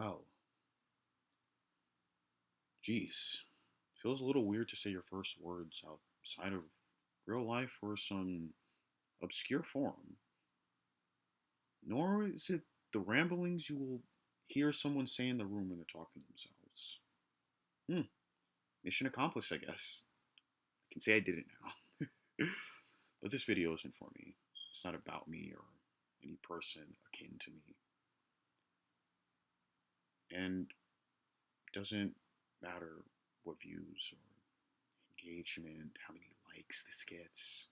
Well, geez. Feels a little weird to say your first words outside of real life or some obscure forum. Nor is it the ramblings you will hear someone say in the room when they're talking to themselves. Hmm, mission accomplished, I guess. I can say I did it now. But this video isn't for me. It's not about me or any person akin to me. And it doesn't matter what views or engagement, how many likes this gets.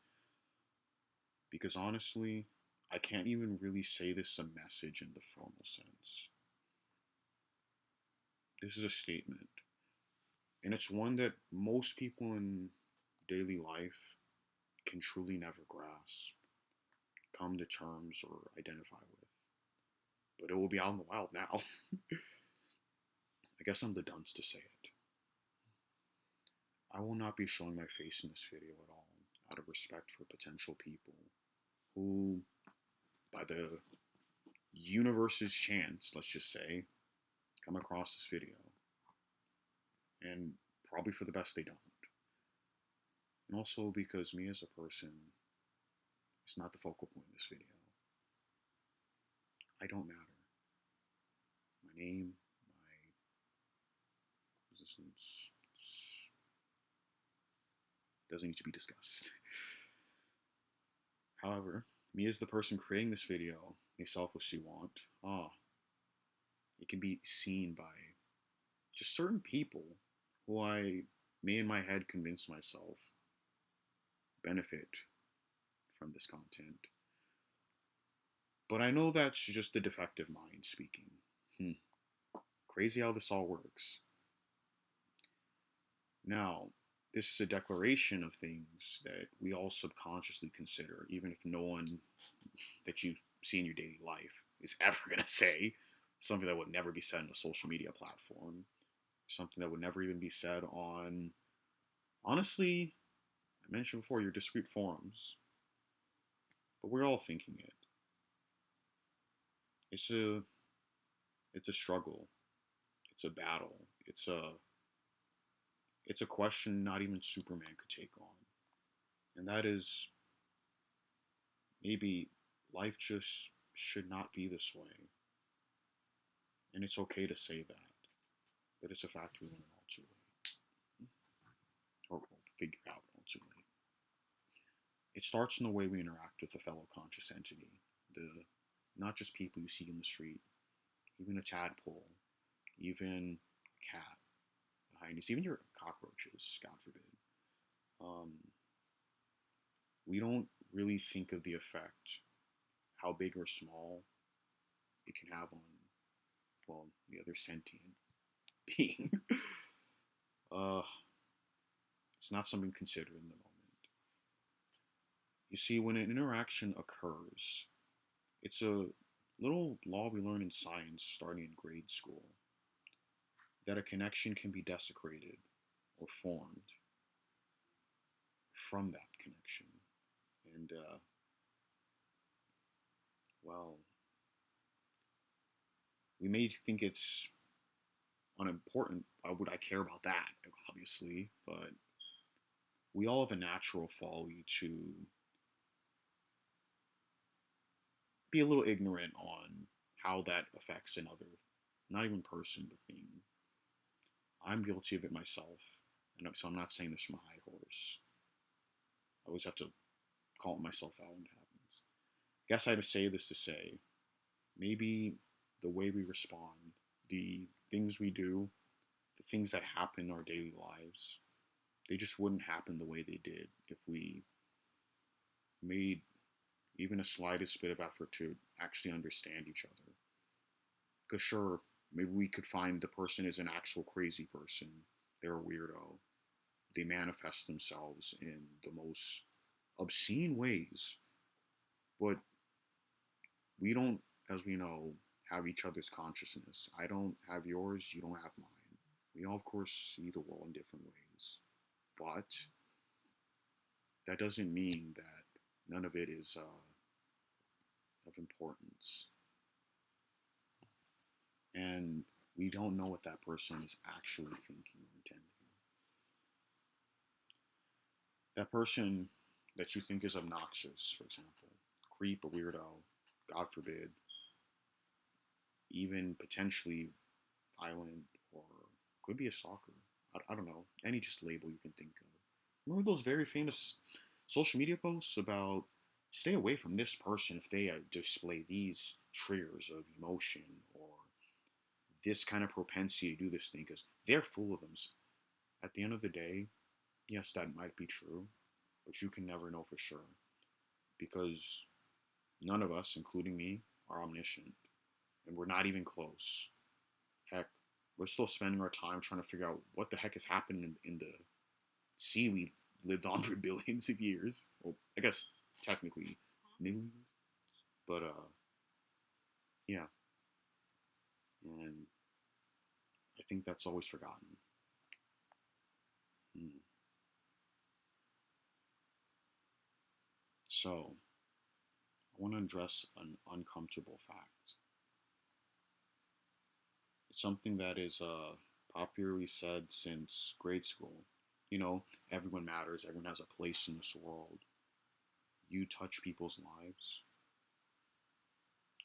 Because honestly, I can't even really say this is a message in the formal sense. This is a statement, and it's one that most people in daily life can truly never grasp, come to terms, or identify with. But it will be out in the wild now. I guess I'm the dunce to say it. I will not be showing my face in this video at all, out of respect for potential people who, by the universe's chance, let's just say, come across this video. And probably for the best they don't. And also because me as a person is not the focal point of this video. I don't matter. My name, my existence doesn't need to be discussed. However, me as the person creating this video may selfishly want, it can be seen by just certain people who I may in my head convince myself benefit from this content. But I know that's just the defective mind speaking. Hmm. Crazy how this all works. Now, this is a declaration of things that we all subconsciously consider, even if no one that you see in your daily life is ever going to say. Something that would never be said on a social media platform. Something that would never even be said on, honestly, I mentioned before, your discrete forums. But we're all thinking it. It's a it's a struggle. It's a battle. It's a question not even Superman could take on. And that is, maybe life just should not be this way. And it's okay to say that. But it's a fact we learn all too late. Or we'll figure out all too late. It starts in the way we interact with a fellow conscious entity. The not just people you see in the street, even a tadpole, even a cat behind us, even your cockroaches, God forbid. Um, we don't really think of the effect, how big or small it can have on, well, the other sentient being. uh, it's not something considered in the moment. You see, when an interaction occurs, it's a little law we learn in science starting in grade school, that a connection can be desecrated or formed from that connection. And, well, we may think it's unimportant. Why would I care about that? Obviously, but we all have a natural folly to be a little ignorant on how that affects another, not even person, but thing. I'm guilty of it myself, and so I'm not saying this from a high horse. I always have to call myself out when it happens. I guess I'd say this to say, maybe the way we respond, the things we do, the things that happen in our daily lives, they just wouldn't happen the way they did if we made even a slightest bit of effort to actually understand each other. Because sure, maybe we could find the person is an actual crazy person. They're a weirdo. They manifest themselves in the most obscene ways. But we don't, as we know, have each other's consciousness. I don't have yours, you don't have mine. We all, of course, see the world in different ways. But that doesn't mean that none of it is of importance. And We don't know what that person is actually thinking or intending. That person that you think is obnoxious, for example, creep, a weirdo, God forbid, even potentially violent, or could be a stalker. I don't know. Any just label you can think of. Remember those very famous social media posts about stay away from this person if they display these triggers of emotion or this kind of propensity to do this thing because they're full of them. At the end of the day, yes, that might be true, but you can never know for sure because none of us, including me, are omniscient, and we're not even close. Heck, we're still spending our time trying to figure out what the heck is happening in the sea we lived on for billions of years. Well, I guess technically millions, but yeah, and I think that's always forgotten. Hmm. So I want to address an uncomfortable fact. It's something that is popularly said since grade school. You know, everyone matters. Everyone has a place in this world. You touch people's lives.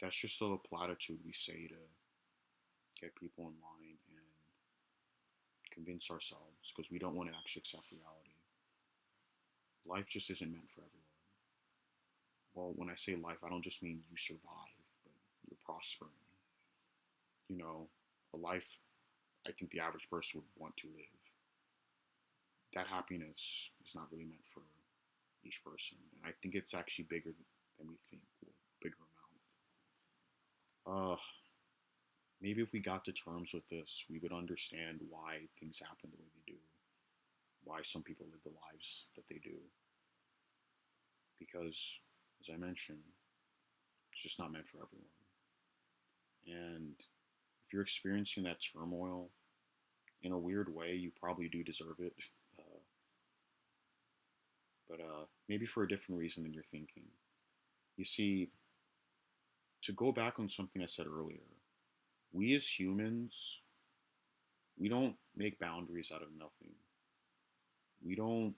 That's just a platitude we say to get people in line and convince ourselves because we don't want to actually accept reality. Life just isn't meant for everyone. Well, when I say life, I don't just mean you survive, but you're prospering. You know, a life I think the average person would want to live. That happiness is not really meant for each person. And I think it's actually bigger than we think, well, bigger amount. Maybe if we got to terms with this, we would understand why things happen the way they do, why some people live the lives that they do. Because, as I mentioned, it's just not meant for everyone. And if you're experiencing that turmoil in a weird way, you probably do deserve it. Uh, but maybe for a different reason than you're thinking. You see, to go back on something I said earlier, we as humans, we don't make boundaries out of nothing. We don't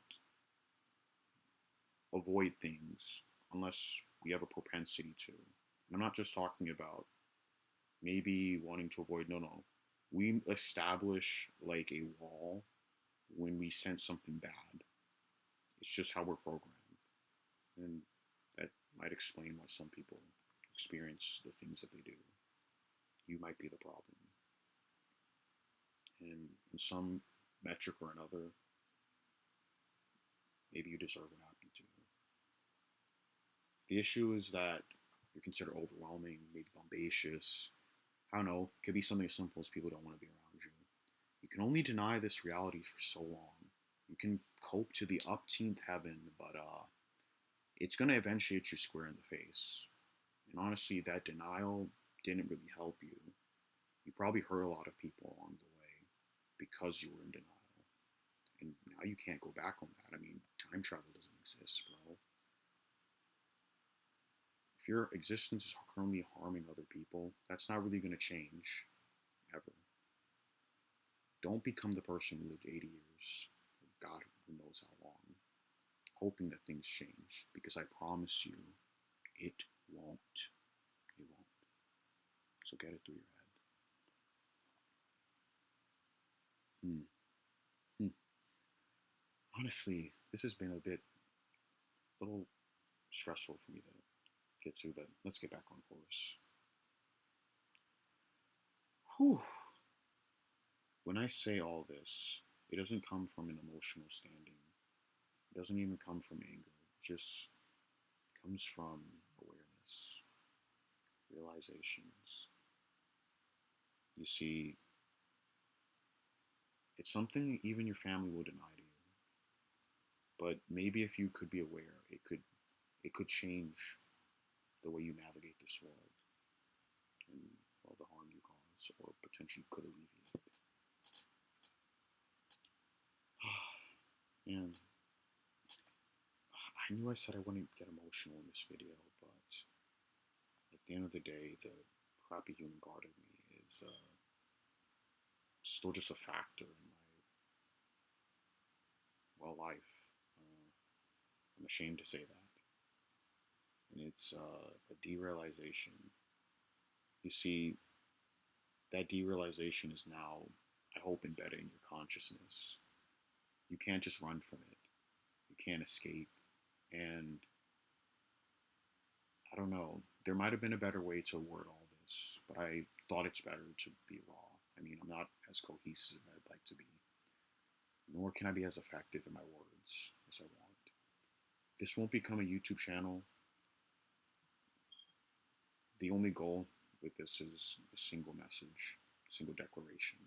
avoid things unless we have a propensity to. And I'm not just talking about maybe wanting to avoid, no, no. We establish like a wall when we sense something bad. It's just how we're programmed. And that might explain why some people experience the things that they do. You might be the problem. And in some metric or another, maybe you deserve what happened to you. The issue is that you're considered overwhelming, maybe bombacious. I don't know, it could be something as simple as people don't want to be around you. You can only deny this reality for so long. You can cope to the upteenth heaven, but it's going to eventually hit you square in the face. And honestly, that denial didn't really help you. You probably hurt a lot of people along the way because you were in denial. And now you can't go back on that. I mean, time travel doesn't exist, bro. If your existence is currently harming other people, that's not really going to change ever. Don't become the person who lived 80 years, God who knows how long, hoping that things change, because I promise you, it won't. It won't. So get it through your head. Hmm. Hmm. Honestly, this has been a little stressful for me to get through, but let's get back on course. Whew. When I say all this, it doesn't come from an emotional standing. It doesn't even come from anger. It just comes from awareness, realizations. You see, it's something even your family will deny to you. But maybe if you could be aware, it could change the way you navigate this world and all the harm you cause or potentially could alleviate. And I knew I said I wouldn't get emotional in this video, but at the end of the day, the crappy human part of me is still just a factor in my life. Uh, I'm ashamed to say that, and it's a derealization. You see, that derealization is now, I hope, embedded in your consciousness. You can't just run from it. You can't escape. And I don't know. There might have been a better way to word all this, but I thought it's better to be raw. I mean, I'm not as cohesive as I'd like to be, nor can I be as effective in my words as I want. This won't become a YouTube channel. The only goal with this is a single message, single declaration.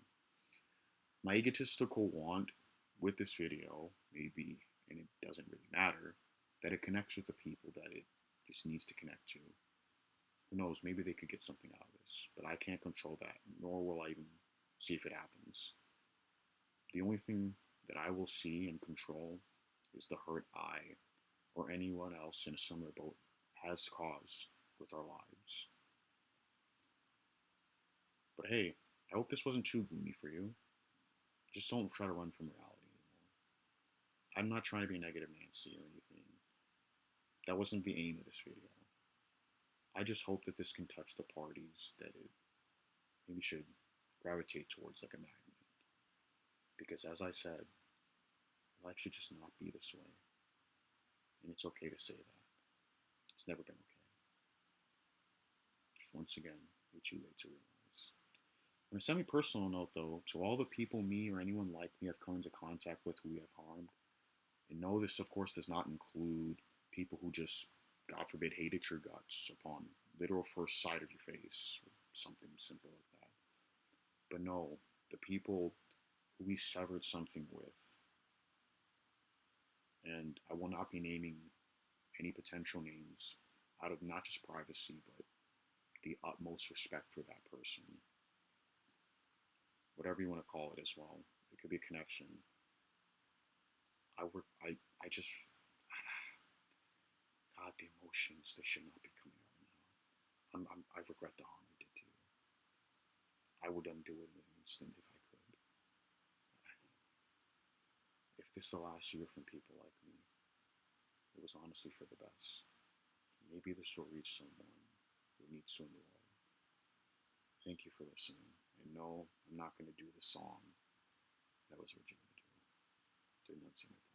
My egotistical want with this video, maybe, and it doesn't really matter, that it connects with the people that it just needs to connect to. Who knows, maybe they could get something out of this, but I can't control that, nor will I even see if it happens. The only thing that I will see and control is the hurt I, or anyone else in a similar boat, has caused with our lives. But hey, I hope this wasn't too gloomy for you. Just don't try to run from reality anymore. I'm not trying to be negative Nancy or anything. That wasn't the aim of this video. I just hope that this can touch the parties that it maybe should gravitate towards like a magnet. Because as I said, life should just not be this way. And it's okay to say that. It's never been okay. Just once again, way too late to realize. On a semi-personal note though, to all the people me or anyone like me have come into contact with who we have harmed, and no, this of course does not include people who just, God forbid, hated your guts upon literal first sight of your face, or something simple like that. But no, the people who we severed something with, and I will not be naming any potential names out of not just privacy, but the utmost respect for that person. Whatever you want to call it as well. It could be a connection. I just, God, the emotions, they should not be coming out now. I regret the harm I did to you. I would undo it in an instant if I could. If this is the last year from people like me, it was honestly for the best. Maybe this will reach someone who needs to in the world. Thank you for listening. And no, I'm not going to do the song that was originally due. Did not see my